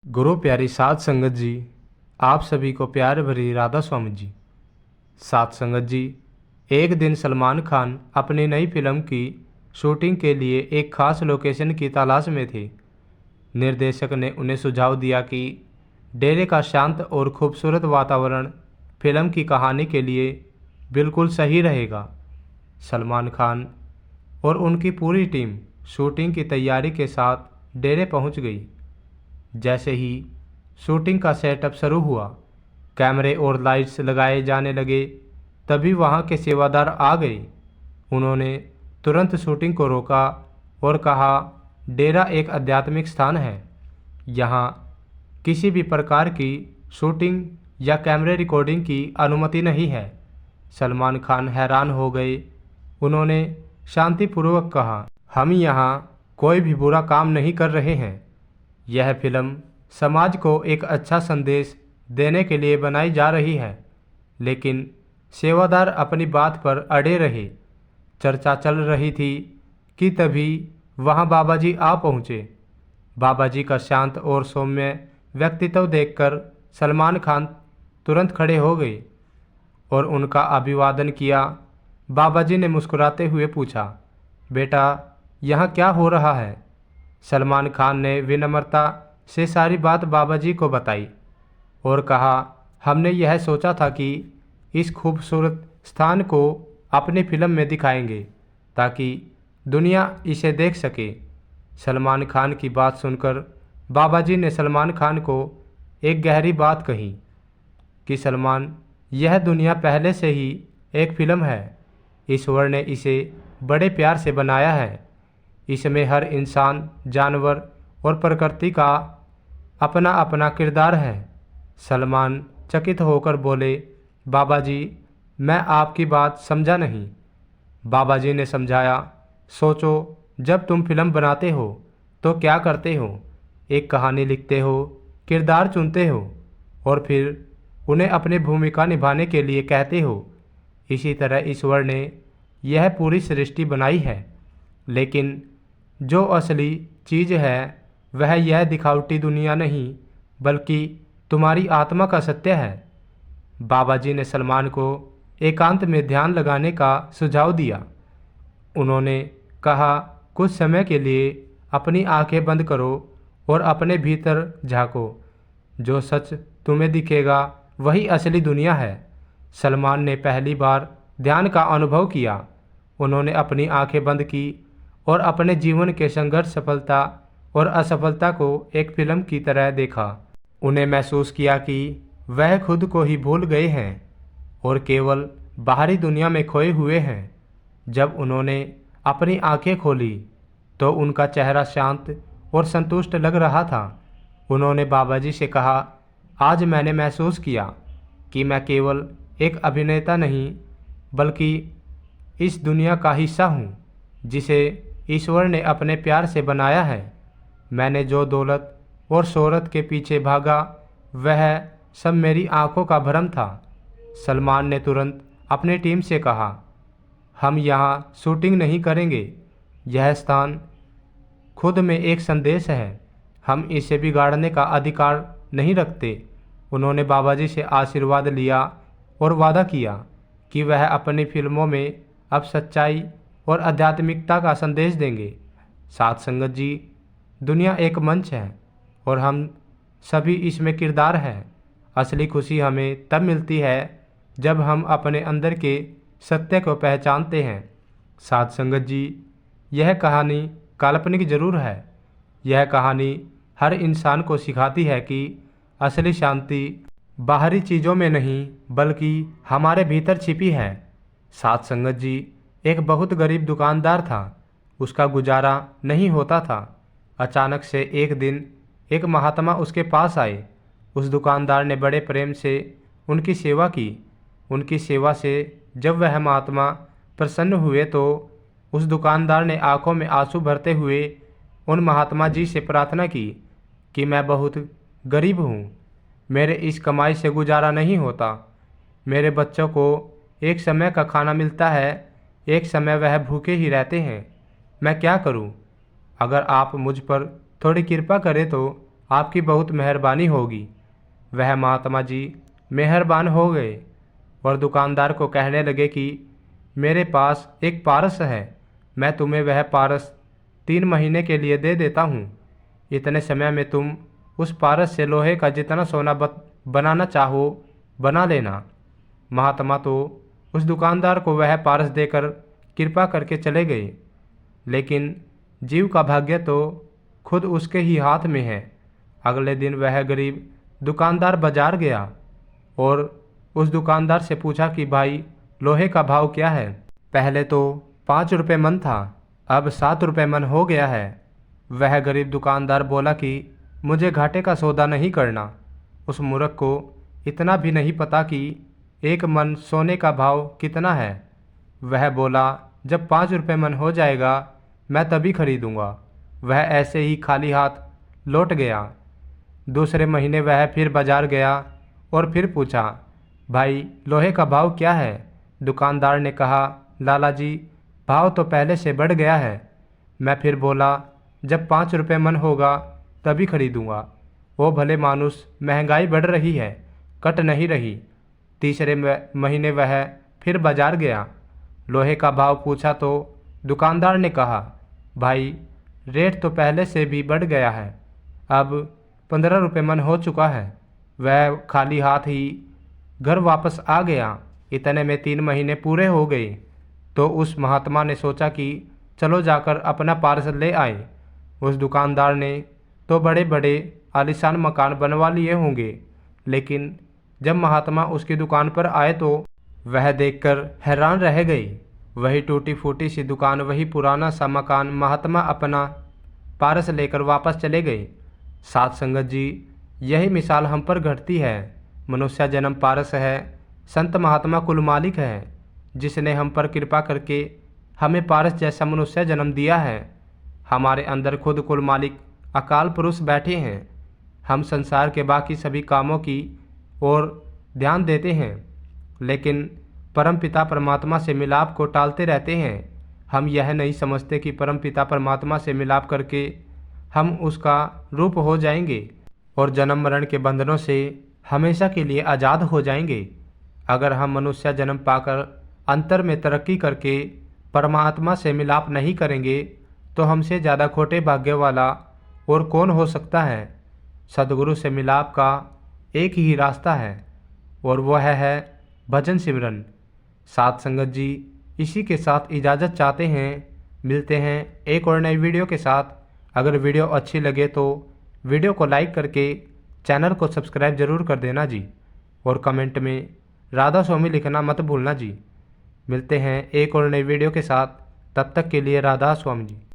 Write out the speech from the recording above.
गुरु प्यारी साध संगत जी, आप सभी को प्यार भरी राधा स्वामी जी। साध संगत जी, एक दिन सलमान खान अपनी नई फिल्म की शूटिंग के लिए एक खास लोकेशन की तलाश में थे। निर्देशक ने उन्हें सुझाव दिया कि डेरे का शांत और खूबसूरत वातावरण फिल्म की कहानी के लिए बिल्कुल सही रहेगा। सलमान खान और उनकी पूरी टीम शूटिंग की तैयारी के साथ डेरे पहुंच गई। जैसे ही शूटिंग का सेटअप शुरू हुआ, कैमरे और लाइट्स लगाए जाने लगे, तभी वहां के सेवादार आ गए। उन्होंने तुरंत शूटिंग को रोका और कहा, डेरा एक आध्यात्मिक स्थान है। यहाँ किसी भी प्रकार की शूटिंग या कैमरे रिकॉर्डिंग की अनुमति नहीं है। सलमान खान हैरान हो गए। उन्होंने शांतिपूर्वक कहा, हम यहाँ कोई भी बुरा काम नहीं कर रहे हैं। यह फिल्म समाज को एक अच्छा संदेश देने के लिए बनाई जा रही है। लेकिन सेवादार अपनी बात पर अड़े रहे। चर्चा चल रही थी कि तभी वहां बाबा जी आ पहुंचे। बाबा जी का शांत और सौम्य व्यक्तित्व देखकर सलमान खान तुरंत खड़े हो गए और उनका अभिवादन किया। बाबा जी ने मुस्कुराते हुए पूछा, बेटा, यहाँ क्या हो रहा है? सलमान खान ने विनम्रता से सारी बात बाबा जी को बताई और कहा, हमने यह सोचा था कि इस खूबसूरत स्थान को अपनी फिल्म में दिखाएंगे ताकि दुनिया इसे देख सके। सलमान खान की बात सुनकर बाबा जी ने सलमान खान को एक गहरी बात कही कि सलमान, यह दुनिया पहले से ही एक फिल्म है। ईश्वर ने इसे बड़े प्यार से बनाया है। इसमें हर इंसान, जानवर और प्रकृति का अपना अपना किरदार है। सलमान चकित होकर बोले, बाबा जी, मैं आपकी बात समझा नहीं। बाबा जी ने समझाया, सोचो, जब तुम फिल्म बनाते हो तो क्या करते हो? एक कहानी लिखते हो, किरदार चुनते हो और फिर उन्हें अपनी भूमिका निभाने के लिए कहते हो। इसी तरह ईश्वर ने यह पूरी सृष्टि बनाई है। लेकिन जो असली चीज़ है वह यह दिखावटी दुनिया नहीं, बल्कि तुम्हारी आत्मा का सत्य है। बाबा जी ने सलमान को एकांत में ध्यान लगाने का सुझाव दिया। उन्होंने कहा, कुछ समय के लिए अपनी आंखें बंद करो और अपने भीतर झांको। जो सच तुम्हें दिखेगा वही असली दुनिया है। सलमान ने पहली बार ध्यान का अनुभव किया। उन्होंने अपनी आंखें बंद की और अपने जीवन के संघर्ष, सफलता और असफलता को एक फिल्म की तरह देखा। उन्हें महसूस किया कि वह खुद को ही भूल गए हैं और केवल बाहरी दुनिया में खोए हुए हैं। जब उन्होंने अपनी आंखें खोली तो उनका चेहरा शांत और संतुष्ट लग रहा था। उन्होंने बाबा जी से कहा, आज मैंने महसूस किया कि मैं केवल एक अभिनेता नहीं, बल्कि इस दुनिया का हिस्सा हूँ जिसे ईश्वर ने अपने प्यार से बनाया है। मैंने जो दौलत और शोहरत के पीछे भागा वह सब मेरी आंखों का भ्रम था। सलमान ने तुरंत अपनी टीम से कहा, हम यहाँ शूटिंग नहीं करेंगे। यह स्थान खुद में एक संदेश है। हम इसे बिगाड़ने का अधिकार नहीं रखते। उन्होंने बाबा जी से आशीर्वाद लिया और वादा किया कि वह अपनी फिल्मों में अब सच्चाई और आध्यात्मिकता का संदेश देंगे। साथ संगत जी, दुनिया एक मंच है और हम सभी इसमें किरदार हैं। असली खुशी हमें तब मिलती है जब हम अपने अंदर के सत्य को पहचानते हैं। साथ संगत जी, यह कहानी काल्पनिक जरूर है। यह कहानी हर इंसान को सिखाती है कि असली शांति बाहरी चीज़ों में नहीं, बल्कि हमारे भीतर छिपी है। साथ संगत जी, एक बहुत गरीब दुकानदार था। उसका गुजारा नहीं होता था। अचानक से एक दिन एक महात्मा उसके पास आए। उस दुकानदार ने बड़े प्रेम से उनकी सेवा की। उनकी सेवा से जब वह महात्मा प्रसन्न हुए तो उस दुकानदार ने आंखों में आंसू भरते हुए उन महात्मा जी से प्रार्थना की कि मैं बहुत गरीब हूँ, मेरे इस कमाई से गुजारा नहीं होता। मेरे बच्चों को एक समय का खाना मिलता है, एक समय वह भूखे ही रहते हैं। मैं क्या करूं? अगर आप मुझ पर थोड़ी कृपा करें तो आपकी बहुत मेहरबानी होगी। वह महात्मा जी मेहरबान हो गए और दुकानदार को कहने लगे कि मेरे पास एक पारस है, मैं तुम्हें वह पारस 3 महीने के लिए दे देता हूँ। इतने समय में तुम उस पारस से लोहे का जितना सोना बनाना चाहो बना लेना। महात्मा तो उस दुकानदार को वह पारस देकर कृपा करके चले गए, लेकिन जीव का भाग्य तो खुद उसके ही हाथ में है। अगले दिन वह गरीब दुकानदार बाजार गया और उस दुकानदार से पूछा कि भाई, लोहे का भाव क्या है? पहले तो 5 रुपये मन था, अब 7 रुपये मन हो गया है। वह गरीब दुकानदार बोला कि मुझे घाटे का सौदा नहीं करना। उस मूर्ख को इतना भी नहीं पता कि 1 मन सोने का भाव कितना है। वह बोला, जब 5 रुपये मन हो जाएगा मैं तभी खरीदूंगा। वह ऐसे ही खाली हाथ लौट गया। दूसरे महीने वह फिर बाजार गया और फिर पूछा, भाई, लोहे का भाव क्या है? दुकानदार ने कहा, लाला जी, भाव तो पहले से बढ़ गया है। मैं फिर बोला, जब 5 रुपये मन होगा तभी खरीदूंगा। वो भले मानुस, महंगाई बढ़ रही है, कट नहीं रही। तीसरे महीने वह फिर बाजार गया। लोहे का भाव पूछा तो दुकानदार ने कहा, भाई, रेट तो पहले से भी बढ़ गया है, अब 15 रुपये मन हो चुका है। वह खाली हाथ ही घर वापस आ गया। इतने में 3 महीने पूरे हो गए तो उस महात्मा ने सोचा कि चलो जाकर अपना पार्सल ले आए। उस दुकानदार ने तो बड़े बड़े आलीशान मकान बनवा लिए होंगे, लेकिन जब महात्मा उसकी दुकान पर आए तो वह देखकर हैरान रह गई। वही टूटी फूटी सी दुकान, वही पुराना सा मकान। महात्मा अपना पारस लेकर वापस चले गए। साध संगत जी, यही मिसाल हम पर घटती है। मनुष्य जन्म पारस है, संत महात्मा कुल मालिक है, जिसने हम पर कृपा करके हमें पारस जैसा मनुष्य जन्म दिया है। हमारे अंदर खुद कुल मालिक अकाल पुरुष बैठे हैं। हम संसार के बाकी सभी कामों की ओर ध्यान देते हैं, लेकिन परमपिता परमात्मा से मिलाप को टालते रहते हैं। हम यह नहीं समझते कि परमपिता परमात्मा से मिलाप करके हम उसका रूप हो जाएंगे और जन्म मरण के बंधनों से हमेशा के लिए आज़ाद हो जाएंगे। अगर हम मनुष्य जन्म पाकर अंतर में तरक्की करके परमात्मा से मिलाप नहीं करेंगे तो हमसे ज़्यादा खोटे भाग्य वाला और कौन हो सकता है। सद्गुरु से मिलाप का एक ही रास्ता है और वह है भजन सिमरन। साध संगत जी, इसी के साथ इजाज़त चाहते हैं। मिलते हैं एक और नई वीडियो के साथ। अगर वीडियो अच्छी लगे तो वीडियो को लाइक करके चैनल को सब्सक्राइब ज़रूर कर देना जी, और कमेंट में राधा स्वामी लिखना मत भूलना जी। मिलते हैं एक और नई वीडियो के साथ, तब तक के लिए राधा स्वामी जी।